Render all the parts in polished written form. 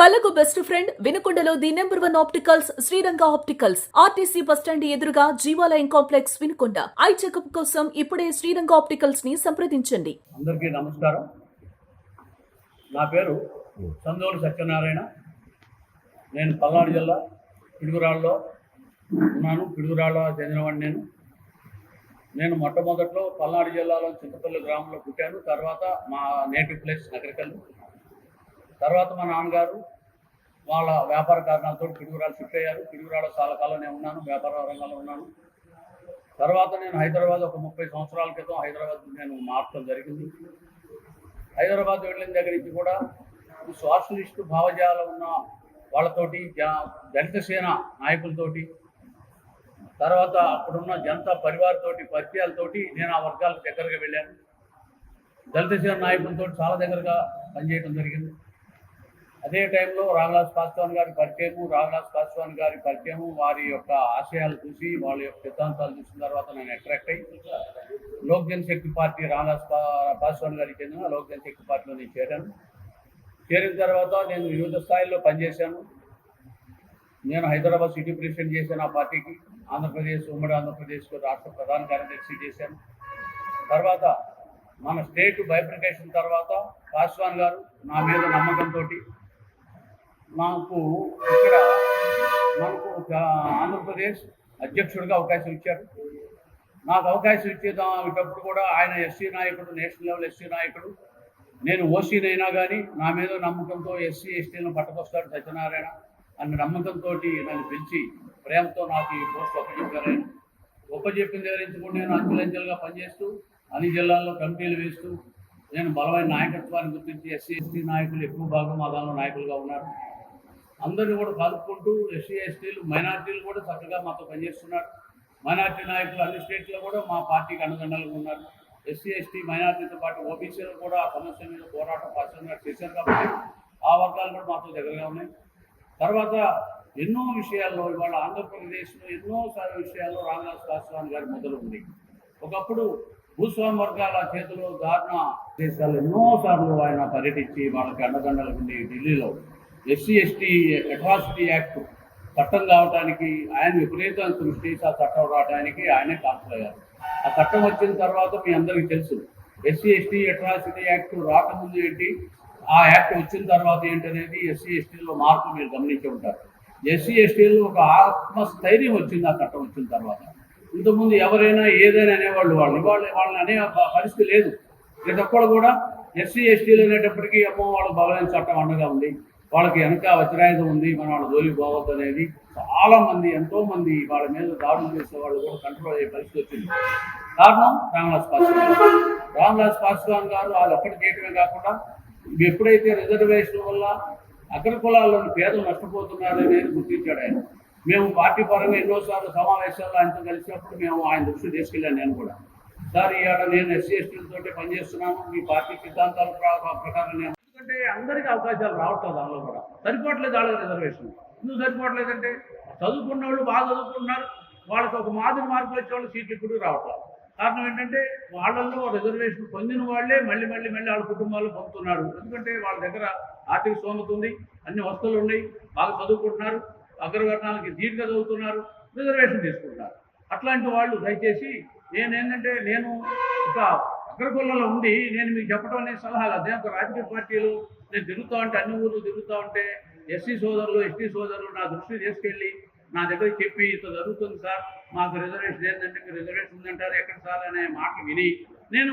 కళ్ళకు best friend వినుకొండలో the number 1 opticals Sriranga opticals RTC bus stand ఎదురుగా Jeevalayam complex Vinukonda. Eye checkup కోసం ఇప్పుడే శ్రీరంగ ఆప్టికల్స్ ని సంప్రదించండి. అందరికీ నమస్కారం. నా పేరు సందోలి సత్యనారాయణ. నేను పల్నాడు జిల్లా పిడుగురాళ్ళలో ఉన్నాను. పిడుగురాళ్ళ చెందినవాడిని. నేను మొట్టమొదట్లో పల్నాడు జిల్లాలో చింతపల్లి గ్రామంలో పుట్టాను. తర్వాత మా నేటివ్ ప్లేస్ నగరికల్లు. తర్వాత మా నాన్నగారు వాళ్ళ వ్యాపార కారణాలతో పిడుగురాళ్ళు షిఫ్ట్ అయ్యారు. పిడుగురాళ్ళ చాలా కాలం నేను ఉన్నాను, వ్యాపార రంగంలో ఉన్నాను. తర్వాత నేను హైదరాబాద్ ఒక 30 సంవత్సరాల క్రితం హైదరాబాద్ నేను మార్చడం జరిగింది. హైదరాబాద్ వెళ్ళిన దగ్గర నుంచి కూడా సోషలిస్టు భావజాలం ఉన్న వాళ్ళతోటి, దళిత సేన నాయకులతోటి, తర్వాత అప్పుడున్న జనతా పరివార్ తోటి పరిచయాలతోటి నేను ఆ వర్గాలకు దగ్గరగా వెళ్ళాను. దళిత సేన నాయకులతో చాలా దగ్గరగా పనిచేయడం జరిగింది. అదే టైంలో రామదాస్ పాస్వాన్ గారి పరిచయము, వారి యొక్క ఆశయాలు చూసి, వాళ్ళ యొక్క సిద్ధాంతాలు చూసిన తర్వాత నేను అట్రాక్ట్ అయ్యి లోక్ జనశక్తి పార్టీ, రామదాస్ పాస్వాన్ గారికి చెందిన లోక్ జనశక్తి పార్టీలో నేను చేరాను. చేరిన తర్వాత నేను వివిధ స్థాయిల్లో పనిచేశాను. నేను హైదరాబాద్ సిటీ ప్రెసిడెంట్ చేశాను ఆ పార్టీకి. ఉమ్మడి ఆంధ్రప్రదేశ్లో రాష్ట్ర ప్రధాన కార్యదర్శి చేశాను. తర్వాత మన స్టేట్ బైఫర్కేషన్ తర్వాత పాస్వాన్ గారు నా మీద నమ్మకంతో మనకు ఆంధ్రప్రదేశ్ అధ్యక్షుడిగా అవకాశం ఇచ్చారు. నాకు అవకాశం ఇచ్చేటప్పుడు కూడా ఆయన ఎస్సీ నాయకుడు, నేషనల్ లెవెల్ ఎస్సీ నాయకుడు. నేను ఓసీనైనా కానీ నా మీద నమ్మకంతో ఎస్సీ ఎస్టీలను పట్టుకొస్తాడు సత్యనారాయణ అన్న నమ్మకంతో నన్ను పిలిచి ప్రేమతో నాకు ఈ పోస్ట్ ఒప్పచెప్పారు. ఒప్పచెప్పిన దగ్గర నుంచి కూడా నేను అంచెలంచెలుగా పనిచేస్తూ అన్ని జిల్లాల్లో కమిటీలు వేస్తూ నేను బలమైన నాయకత్వాన్ని గుర్తించి ఎస్సీ ఎస్టీ నాయకులు ఎక్కువ భాగం మా దానిలో నాయకులుగా ఉన్నారు. అందరినీ కూడా కలుపుకుంటూ ఎస్సీ ఎస్టీలు మైనార్టీలు కూడా చక్కగా మాతో పనిచేస్తున్నారు. మైనార్టీ నాయకులు అన్ని స్టేట్లో కూడా మా పార్టీకి అండదండలుగా ఉన్నారు. ఎస్సీ ఎస్టీ మైనార్టీతో పాటు ఓబీసీలు కూడా ఆ సమస్య మీద పోరాటం పాస్వాన్ చేశారు కాబట్టి ఆ వర్గాలు కూడా మాతో దగ్గరగా ఉన్నాయి. తర్వాత ఎన్నో విషయాల్లో ఇవాళ ఆంధ్రప్రదేశ్లో ఎన్నో విషయాల్లో రామదాస్ పాస్వాన్ గారి మొదలు ఉంది. ఒకప్పుడు భూస్వామి వర్గాల చేతిలో దారుణ దేశాలు ఎన్నోసార్లు ఆయన పర్యటించి వాళ్ళకి అండదండలు ఉండి ఢిల్లీలో ఎస్సీ ఎస్టీ అట్రాసిటీ యాక్ట్ చట్టం కావడానికి ఆయన విపరీతమైన కృషి ఆ చట్టం రావడానికి ఆయనే కాల్చయ్యారు. ఆ చట్టం వచ్చిన తర్వాత మీ అందరికీ తెలుసు, ఎస్సీ ఎస్టీ అట్రాసిటీ యాక్ట్ రాకముందు ఏంటి, ఆ యాక్ట్ వచ్చిన తర్వాత ఏంటనేది ఎస్సీ ఎస్టీలో మార్పు మీరు గమనించి ఉంటారు. ఎస్సీ ఎస్టీలో ఒక ఆత్మస్థైర్యం వచ్చింది ఆ చట్టం వచ్చిన తర్వాత. ఇంతకుముందు ఎవరైనా ఏదైనా అనేవాళ్ళు, వాళ్ళని అనే పరిస్థితి లేదు. ప్రతి ఒక్కళ్ళు కూడా ఎస్సీ ఎస్టీలు అనేటప్పటికీ అమ్మో వాళ్ళ బలమైన చట్టం అండగా ఉంది, వాళ్ళకి వెనక వజ్రాయుధం ఉంది, మన వాళ్ళ జోలికి పోవద్దు అనేది చాలామంది, ఎంతోమంది వాళ్ళ మీద దాడులు చేసే వాళ్ళు కూడా కంట్రోల్ అయ్యే పరిస్థితి వచ్చింది. కారణం రామదాస్ పాస్వాన్ గారు వాళ్ళు ఒక్కటి చేయటమే కాకుండా ఎప్పుడైతే రిజర్వేషన్ వల్ల అగ్ర కులాల్లోని పేదలు నష్టపోతున్నారు అనేది గుర్తించాడు ఆయన. మేము పార్టీ పరంగా ఎన్నోసార్లు సమావేశాల్లో ఆయనతో కలిసినప్పుడు మేము ఆయన దృష్టి తీసుకెళ్ళాను. నేను కూడా సార్ ఇవాళ నేను ఎస్సీ ఎస్టీలతో పనిచేస్తున్నాను, మీ పార్టీ సిద్ధాంతాల ప్రకారం నేను, ఎందుకంటే అందరికీ అవకాశాలు రావట్లేదు, దానిలో కూడా సరిపోవట్లేదు. వాళ్ళకి రిజర్వేషన్ ఎందుకు సరిపోవట్లేదంటే చదువుకున్న వాళ్ళు బాగా చదువుకున్నారు, వాళ్ళకి ఒక మాదిరి మార్కులు వచ్చే వాళ్ళు సీట్లు ఇప్పుడు రావట్లేదు. కారణం ఏంటంటే వాళ్ళల్లో రిజర్వేషన్ పొందిన వాళ్ళే మళ్ళీ వాళ్ళ కుటుంబాలు పొందుతున్నారు. ఎందుకంటే వాళ్ళ దగ్గర ఆర్థిక స్తోమత ఉంది, అన్ని వస్తువులు ఉన్నాయి, బాగా చదువుకుంటున్నారు, అగ్రవర్ణాలకి ధీటుగా చదువుతున్నారు, రిజర్వేషన్ తీసుకుంటున్నారు. అట్లాంటి వాళ్ళు దయచేసి నేను ఒక అగ్రకులంలో ఉండి నేను మీకు చెప్పడం అనేది సలహాలు. అదే ఒక రాజకీయ పార్టీలు నేను తిరుగుతూ ఉంటే, అన్ని ఊర్లు తిరుగుతూ ఉంటే ఎస్సీ సోదరులు ఎస్టీ సోదరులు నా దృష్టిని తీసుకెళ్ళి నా దగ్గరికి చెప్పి ఇంత జరుగుతుంది సార్, మాకు రిజర్వేషన్ ఏంటంటే మీరు రిజర్వేషన్ ఉందంటారు ఎక్కడ సార్ అనే మాటలు విని నేను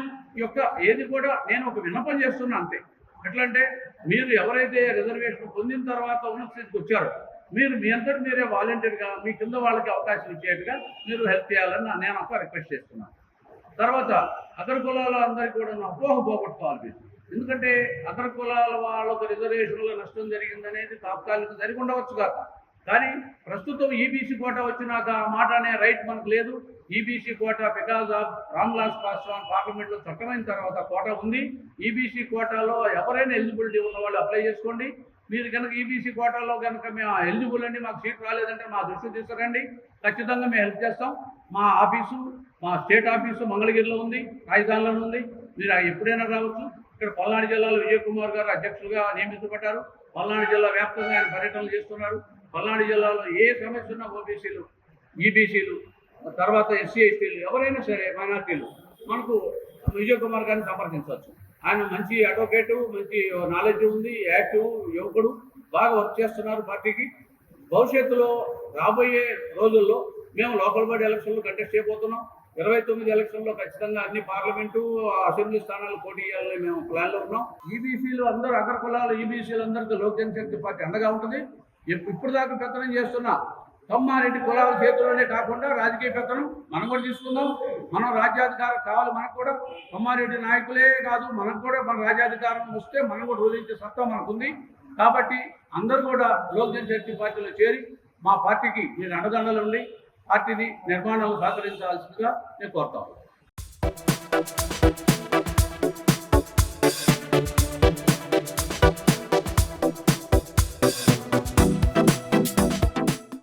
ఏది కూడా నేను ఒక విన్నపం చేస్తున్నా అంతే. ఎట్లంటే మీరు ఎవరైతే రిజర్వేషన్ పొందిన తర్వాత ఉన్న స్థితికి వచ్చారో మీరు మీ అంతటి మీరే వాలంటీర్గా మీ కింద వాళ్ళకి అవకాశం ఇచ్చేట్టుగా మీరు హెల్ప్ చేయాలని నేను ఒక రిక్వెస్ట్ చేస్తున్నాను. తర్వాత అగ్ర కులాల అందరికీ కూడా అపోహ పోగొట్టుకోవాలి మీరు. ఎందుకంటే అగ్ర కులాల వాళ్ళకు రిజర్వేషన్లో నష్టం జరిగిందనేది తాత్కాలిక జరిగి ఉండవచ్చు కాక, కానీ ప్రస్తుతం ఈబీసీ కోటా వచ్చినాక ఆ మాట అనే రైట్ మనకు లేదు. EBC quota because of Ramdas Paswan పార్లమెంట్లో చట్టమైన తర్వాత కోటా ఉంది. ఈబీసీ కోటాలో ఎవరైనా ఎలిజిబిలిటీ ఉన్న వాళ్ళు అప్లై చేసుకోండి. మీరు కనుక ఈబీసీ కోటాలో కనుక మేము ఎలిజిబుల్ అండి, మాకు సీట్ రాలేదంటే మా దృష్టి తీసుకురండి, ఖచ్చితంగా మేము హెల్ప్ చేస్తాం. మా స్టేట్ ఆఫీసు మంగళగిరిలో ఉంది, రాజధానిలో ఉంది, మీరు ఎప్పుడైనా రావచ్చు. ఇక్కడ పల్నాడు జిల్లాలో విజయ్ కుమార్ గారు అధ్యక్షులుగా నియమించబడ్డారు. పల్నాడు జిల్లా వ్యాప్తంగా ఆయన పర్యటనలు చేస్తున్నారు. పల్నాడు జిల్లాలో ఏ సమస్య ఉన్నా ఓబీసీలు, ఈబీసీలు, తర్వాత ఎస్సీ ఎస్టీలు ఎవరైనా సరే మైనార్టీలు మనకు విజయ్ కుమార్ గారిని సంప్రదించవచ్చు. ఆయన మంచి అడ్వకేటు, మంచి నాలెడ్జ్ ఉంది, యాక్టివ్ యువకుడు, బాగా వర్క్ చేస్తున్నారు పార్టీకి. భవిష్యత్తులో రాబోయే రోజుల్లో మేము లోకల్ బాడీ ఎలక్షన్లో కంటెస్ట్ చేయబోతున్నాం. 29 ఎలక్షన్లో ఖచ్చితంగా అన్ని పార్లమెంటు, అసెంబ్లీ స్థానాలు పోటీ చేయాలని మేము ప్లాన్లో ఉన్నాం. ఈబీసీలు అందరూ అగ్ర కులాలు, ఈబీసీలు అందరికీ లోక్ జనశక్తి పార్టీ అండగా ఉంటుంది. ఇప్పుడు దాకా పెత్తనం చేస్తున్న తమ్మారెడ్డి కులాల చేతుల్లోనే కాకుండా రాజకీయ పెత్తనం మనం కూడా తీసుకుందాం. మనం రాజ్యాధికారం కావాలి, మనకు కూడా తమ్మారెడ్డి నాయకులే కాదు, మనకు కూడా మన రాజ్యాధికారం వస్తే మనం కూడా రూలించే సత్తా మనకుంది. కాబట్టి అందరూ కూడా లోక్ జనశక్తి పార్టీలో చేరి మా పార్టీకి మీరు అండదండలు ఉండి పార్టీని నిర్మాణాలు సహకరించాల్సిందిగా నేను కోరుతాను.